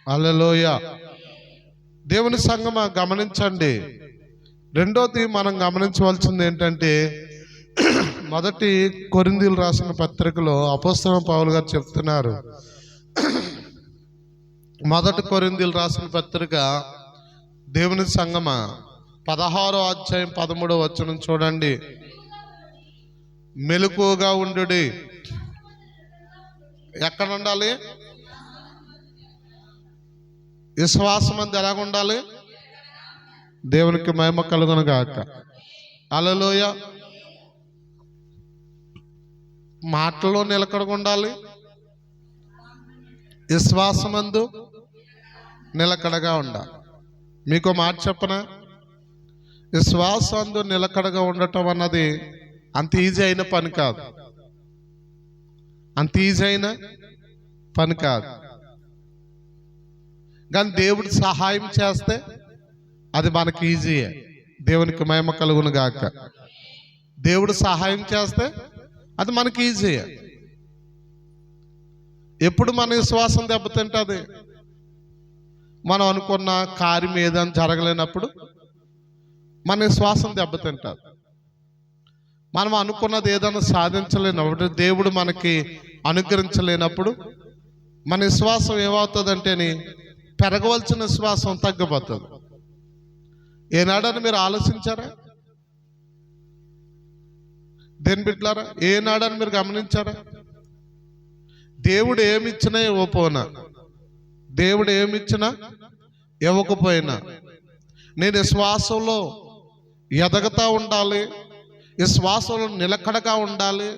హల్లెలూయా. దేవుని సంగమా గమనించండి. రెండోది మనం గమనించవలసింది ఏంటంటే, మొదటి కొరింథీయులు రాసిన పత్రికలో అపోస్తలుడైన పౌలు గారు చెప్తున్నారు. మొదటి కొరింథీయులు రాసిన పత్రిక దేవుని సంగమా 16వ అధ్యాయం 13వ వచనం చూడండి. మెలకువగా ఉండుడి. ఎక్కడ ఉండాలి? విశ్వాసం అందు ఎలాగ ఉండాలి? దేవునికి మహిమ కలుగును గాక. హల్లెలూయా. మాటల్లో నిలకడగా ఉండాలి, విశ్వాసమందు నిలకడగా ఉండాలి. మీకు మాట చెప్పనా? విశ్వాసందు నిలకడగా ఉండటం అన్నది అంత ఈజీ అయిన పని కాదు. అంత ఈజీ అయిన పని కాదు. కానీ దేవుడు సహాయం చేస్తే అది మనకి ఈజీయే. దేవునికి మహిమ కలుగును గాక. దేవుడు సహాయం చేస్తే అది మనకి ఈజీయే. ఎప్పుడు మన విశ్వాసం దెబ్బతింటుంది? మనం అనుకున్న కార్యం ఏదైనా జరగలేనప్పుడు మన విశ్వాసం దెబ్బతింటుంది. మనం అనుకున్నది ఏదైనా సాధించలేనప్పుడు, దేవుడు మనకి అనుగ్రహించలేనప్పుడు మన విశ్వాసం ఏమవుతుందంటేని పెరగవలసిన విశ్వాసం తగ్గిపోతుంది. ఏనాడని మీరు ఆలోచించారా? దేని బిడ్డలారా, ఏనాడని మీరు గమనించారా? దేవుడు ఏమిచ్చినా ఇవ్వకపోయినా, దేవుడు ఏమిచ్చినా ఇవ్వకపోయినా నేను విశ్వాసంలో ఎదగతా ఉండాలి, విశ్వాసంలో నిలకడగా ఉండాలి,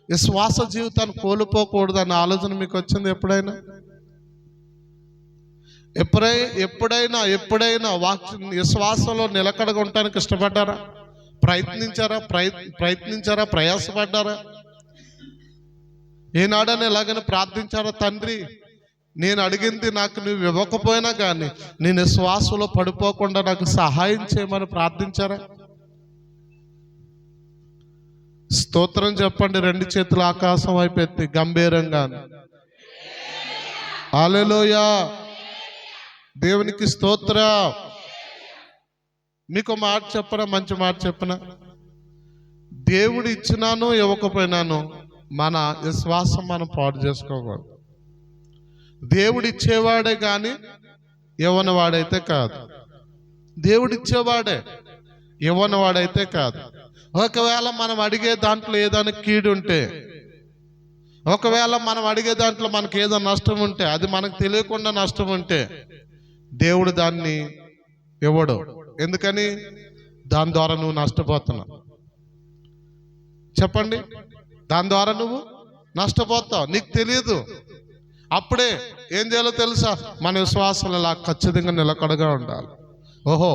విశ్వాస జీవితాన్ని కోల్పోకూడదు అన్న ఆలోచన మీకు వచ్చింది ఎప్పుడైనా? ఎప్పుడైనా విశ్వాసంలో నిలకడగా ఉండటానికి ఇష్టపడ్డారా? ప్రయత్నించారా? ప్రయాసపడ్డారా? ఏనాడని ఎలాగైనా ప్రార్థించారా? తండ్రి, నేను అడిగింది నాకు నువ్వు ఇవ్వకపోయినా కానీ నేను విశ్వాసంలో పడిపోకుండా నాకు సహాయం చేయమని ప్రార్థించారా? స్తోత్రం చెప్పండి. రెండు చేతులు ఆకాశం వైపు ఎత్తి గంభీరంగా. హల్లెలూయా. దేవునికి స్తోత్ర. మీకు మాట చెప్పనా? మంచి మాట చెప్పనా? దేవుడు ఇచ్చినాను ఇవ్వకపోయినాను మన విశ్వాసం మనం పాడు చేసుకోకూడదు. దేవుడు ఇచ్చేవాడే కానీ ఇవ్వనివాడైతే కాదు. దేవుడు ఇచ్చేవాడే, ఇవ్వనివాడైతే కాదు. ఒకవేళ మనం అడిగే దాంట్లో ఏదైనా కీడు ఉంటే, ఒకవేళ మనం అడిగే దాంట్లో మనకి ఏదో నష్టం ఉంటే, అది మనకు తెలియకుండా నష్టం ఉంటే దేవుడు దాన్ని ఇవ్వడు. ఎందుకని? దాని ద్వారా నువ్వు నష్టపోతున్నావు. చెప్పండి. దాని ద్వారా నువ్వు నష్టపోతావు, నీకు తెలియదు. అప్పుడే ఏం చేయాలో తెలుసా? మన విశ్వాసం ఇలా ఖచ్చితంగా నిలకడగా ఉండాలి. ఓహో,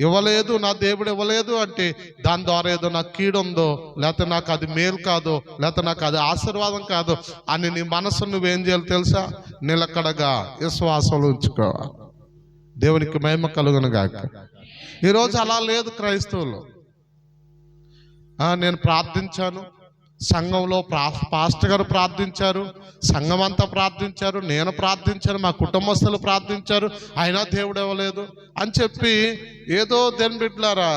ఇవ్వలేదు, నా దేవుడు ఇవ్వలేదు అంటే దాని ద్వారా ఏదో నాకు కీడు ఉందో, లేకపోతే నాకు అది మేలు కాదో, లేకపోతే నాకు అది ఆశీర్వాదం కాదో అని నీ మనసు నువ్వేం చేయాలో తెలుసా? నిలకడగా విశ్వాసంలో ఉంచుకోవాలి. దేవునికి మహిమ కలుగును గాక. ఈరోజు అలా లేదు క్రైస్తవులు. నేను ప్రార్థించాను, సంఘంలో పాస్టర్ గారు ప్రార్థించారు, సంఘం అంతా ప్రార్థించారు, నేను ప్రార్థించాను, మా కుటుంబస్తులు ప్రార్థించారు, అయినా దేవుడు ఇవ్వలేదు అని చెప్పి ఏదో దేని బిడ్డలారా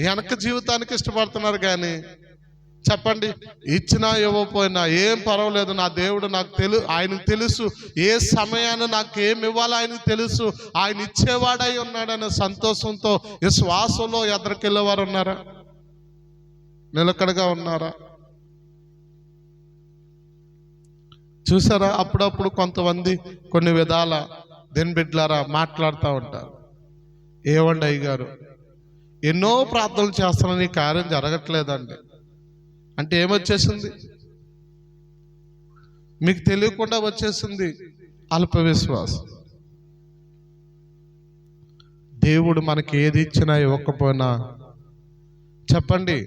వెనక జీవితానికి ఇష్టపడుతున్నారు. కానీ చెప్పండి, ఇచ్చినా ఇవ్వకపోయినా ఏం పర్వాలేదు, నా దేవుడు నాకు ఆయనకు తెలుసు, ఏ సమయాన్ని నాకు ఏమి ఇవ్వాలో ఆయనకు తెలుసు, ఆయన ఇచ్చేవాడై ఉన్నాడనే సంతోషంతో విశ్వాసంలో ఎదరికెళ్ళేవారు ఉన్నారా? నిలకడగా ఉన్నారా? చూసారా? అప్పుడప్పుడు కొంతమంది కొన్ని విధాల దేని బిడ్డలారా మాట్లాడుతూ ఉంటారు. ఏవండి అయ్యగారు, ఎన్నో ప్రార్థనలు చేస్తున్నాను, ఈ కార్యం జరగట్లేదండి అంటే ఏమొచ్చేసింది? మీకు తెలియకుండా వచ్చేసింది అల్ప విశ్వాసం. దేవుడు మనకి ఏది ఇచ్చినా ఇవ్వకపోయినా చెప్పండి,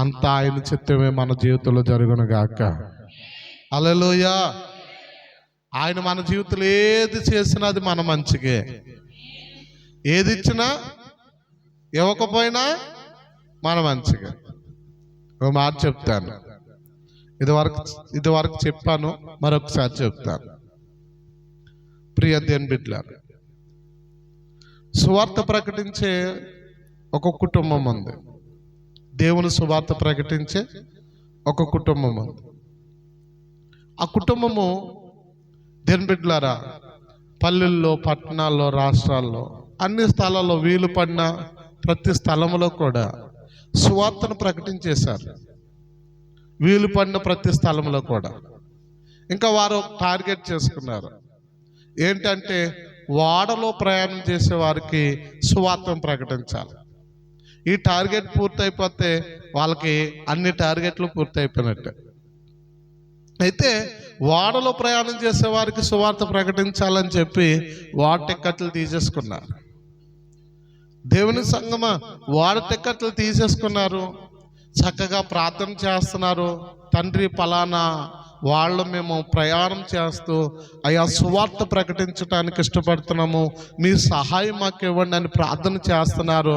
అంతా ఆయన చిత్తమే మన జీవితంలో జరుగును గాక. హల్లెలూయా. ఆయన మన జీవితంలో ఏది చేసినా అది మన మంచికే. ఏది ఇచ్చినా ఇవ్వకపోయినా మన మంచిగా. ఒక మాట చెప్తాను, ఇది వరకు చెప్పాను, మరొకసారి చెప్తాను. ప్రియ దేవుని బిడ్డలారా, సువార్త ప్రకటించే ఒక కుటుంబం ఉంది. దేవుని సువార్త ప్రకటించే ఒక కుటుంబం ఉంది. ఆ కుటుంబము దేవుని బిడ్డలారా పల్లెల్లో, పట్టణాల్లో, రాష్ట్రాల్లో, అన్ని స్థలాల్లో వీలు పడిన ప్రతి స్థలంలో కూడా సువార్తను ప్రకటించేశారు. వీలు పడిన ప్రతి స్థలంలో కూడా. ఇంకా వారు టార్గెట్ చేసుకున్నారు ఏంటంటే వాడలో ప్రయాణం చేసే వారికి సువార్తను ప్రకటించాలి. ఈ టార్గెట్ పూర్తయిపోతే వాళ్ళకి అన్ని టార్గెట్లు పూర్తయిపోయినట్టే. అయితే వాడలో ప్రయాణం చేసే వారికి సువార్త ప్రకటించాలని చెప్పి వాడ టిక్కెట్లు తీసేసుకున్నారు. దేవుని సంగమా, వాడ టిక్కెట్లు తీసేసుకున్నారు. చక్కగా ప్రార్థన చేస్తున్నారు. తండ్రి, పలానా వాళ్ళు మేము ప్రయాణం చేస్తూ అయ్యా సువార్త ప్రకటించడానికి ఇష్టపడుతున్నాము, మీ సహాయం మాకు ఇవ్వండి అని ప్రార్థన చేస్తున్నారు.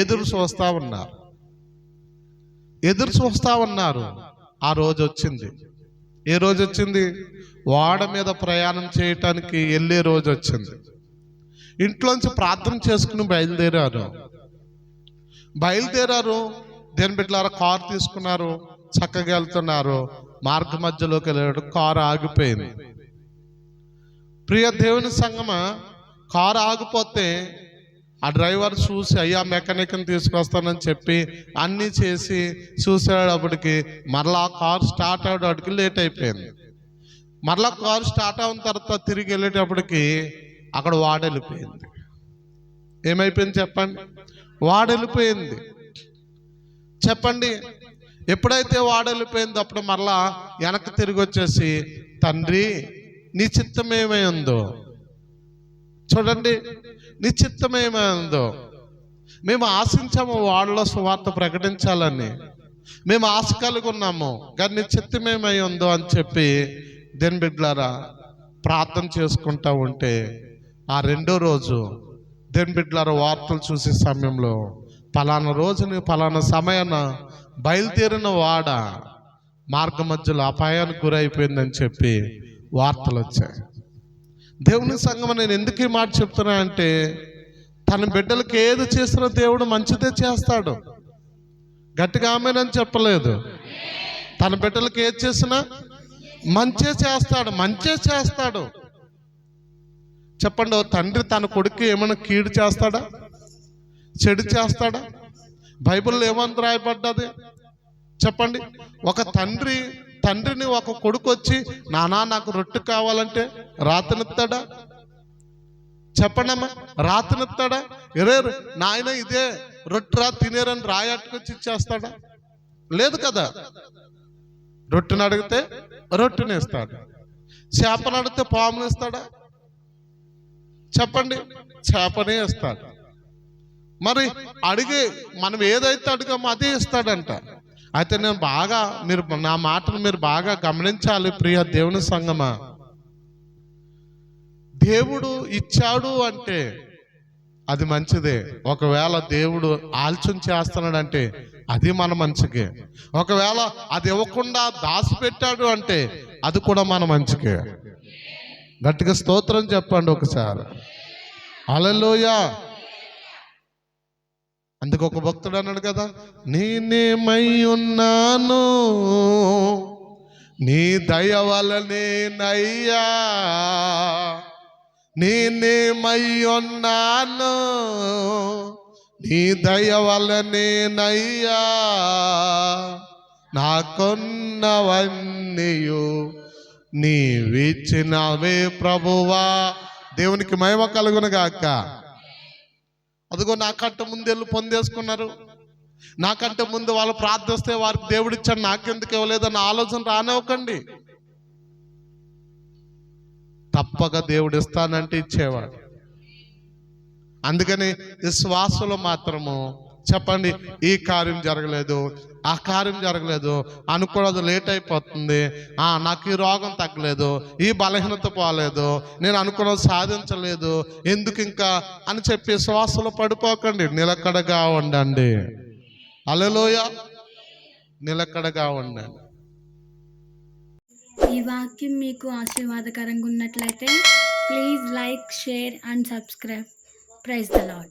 ఎదురు చూస్తా ఉన్నారు. ఆ రోజు వచ్చింది. ఏ రోజు వచ్చింది? వాడ మీద ప్రయాణం చేయటానికి వెళ్ళే రోజు వచ్చింది. ఇంట్లోంచి ప్రార్థన చేసుకుని బయలుదేరారు. దేని బిడ్డలారా కారు తీసుకున్నారు, చక్కగా వెళ్తున్నారు. మార్గ మధ్యలోకి వెళ్ళాడు, కారు ఆగిపోయింది. ప్రియ దేవుని సంగమా, కారు ఆగిపోతే ఆ డ్రైవర్ చూసి అయ్యా మెకానిక్ని తీసుకొస్తానని చెప్పి అన్నీ చేసి చూసేటప్పటికి మరలా కారు స్టార్ట్ అయ్యేటప్పటికి లేట్ అయిపోయింది. మరలా కారు స్టార్ట్ అయిన తర్వాత తిరిగి వెళ్ళేటప్పటికి అక్కడ వాడెళ్ళిపోయింది. ఏమైపోయింది చెప్పండి? వాడెళ్ళిపోయింది. చెప్పండి, ఎప్పుడైతే వాడెళ్ళిపోయిందో అప్పుడు మరలా వెనక్కి తిరిగి వచ్చేసి తండ్రి నీ చిత్తం ఏమై ఉందో చూడండి, నీ చిత్తం ఏమై ఉందో. మేము ఆశించాము వాడలో సువార్త ప్రకటించాలని, మేము ఆశ కలిగి ఉన్నాము, కానీ నీ చిత్తం ఏమై ఉందో అని చెప్పి దేని బిడ్డలారా ప్రార్థన చేసుకుంటా ఉంటే ఆ రెండో రోజు దేని బిడ్డలారా వార్తలు చూసే సమయంలో పలానా రోజుని పలానా సమయాన బయలుదేరిన వాడ మార్గ మధ్యలో అపాయానికి గురైపోయిందని చెప్పి వార్తలు వచ్చాయి. దేవుని సంగమం, నేను ఎందుకు ఈ మాట చెప్తున్నా అంటే తన బిడ్డలకి ఏది చేసినా దేవుడు మంచిదే చేస్తాడు. గట్టిగా ఆమేనని చెప్పలేదు. తన బిడ్డలకి ఏది చేసినా మంచే చేస్తాడు. చెప్పండి, ఓ తండ్రి తన కొడుకు ఏమైనా కీడు చేస్తాడా, చెడు చేస్తాడా? బైబిల్లో ఏమని రాయబడ్డది చెప్పండి? ఒక తండ్రిని ఒక కొడుకు వచ్చి నానా నాకు రొట్టె కావాలంటే రాతనిస్తాడా? చెప్పండి అమ్మా, రాతనిస్తాడా? నాయన ఇదే రొట్టె తినేరని రాయట్టుకొచ్చి ఇచ్చేస్తాడా? లేదు కదా. రొట్టెని అడిగితే రొట్టెని ఇస్తాడు. చేపను అడిగితే పాముని ఇస్తాడా? చెప్పండి, చేపనే ఇస్తాడు. మరి అడిగి మనం ఏదైతే అడిగామో అదే ఇస్తాడంట. అయితే మీరు నా మాటను మీరు బాగా గమనించాలి ప్రియ దేవుని సంగమా. దేవుడు ఇచ్చాడు అంటే అది మంచిదే. ఒకవేళ దేవుడు ఆలస్యం చేస్తున్నాడంటే అది మన మంచికే. ఒకవేళ అది ఇవ్వకుండా దాచిపెట్టాడు అంటే అది కూడా మన మంచికే. గట్టిగా స్తోత్రం చెప్పండి ఒకసారి. హల్లెలూయా. అందుకు ఒక భక్తుడు అన్నాడు కదా, నేనేమై ఉన్నాను నీ దయ వలనేనయ్యా, నేనేమై ఉన్నాను నీ దయ వలనేనయ్యా, నాకున్నవన్నీయు నీవిచ్చినవే ప్రభువా. దేవునికి మహిమ కలుగును గాక. అదిగో నాకంటే ముందు వెళ్ళి పొందేసుకున్నారు. నాకంటే ముందు వాళ్ళు ప్రార్థిస్తే వారికి దేవుడు ఇచ్చాడు, నాకెందుకు ఇవ్వలేదన్న ఆలోచన రానివ్వకండి. తప్పక దేవుడు ఇస్తానంటే ఇచ్చేవాడు. అందుకని విశ్వాసంలో మాత్రము చెప్పండి, ఈ కార్యం జరగలేదు, ఆ కార్యం జరగలేదు, అనుకోవడం లేట్ అయిపోతుంది, నాకు ఈ రోగం తగ్గలేదు, ఈ బలహీనత పోలేదు, నేను అనుకున్నది సాధించలేదు, ఎందుకు ఇంకా అని చెప్పి విశ్వాసంలో పడిపోకండి. నిలకడగా ఉండండి. హల్లెలూయా. నిలకడగా ఉండండి. ఈ వాక్యం మీకు ఆశీర్వాదకరంగా ఉన్నట్లయితే Please like, share, and subscribe. Praise the Lord.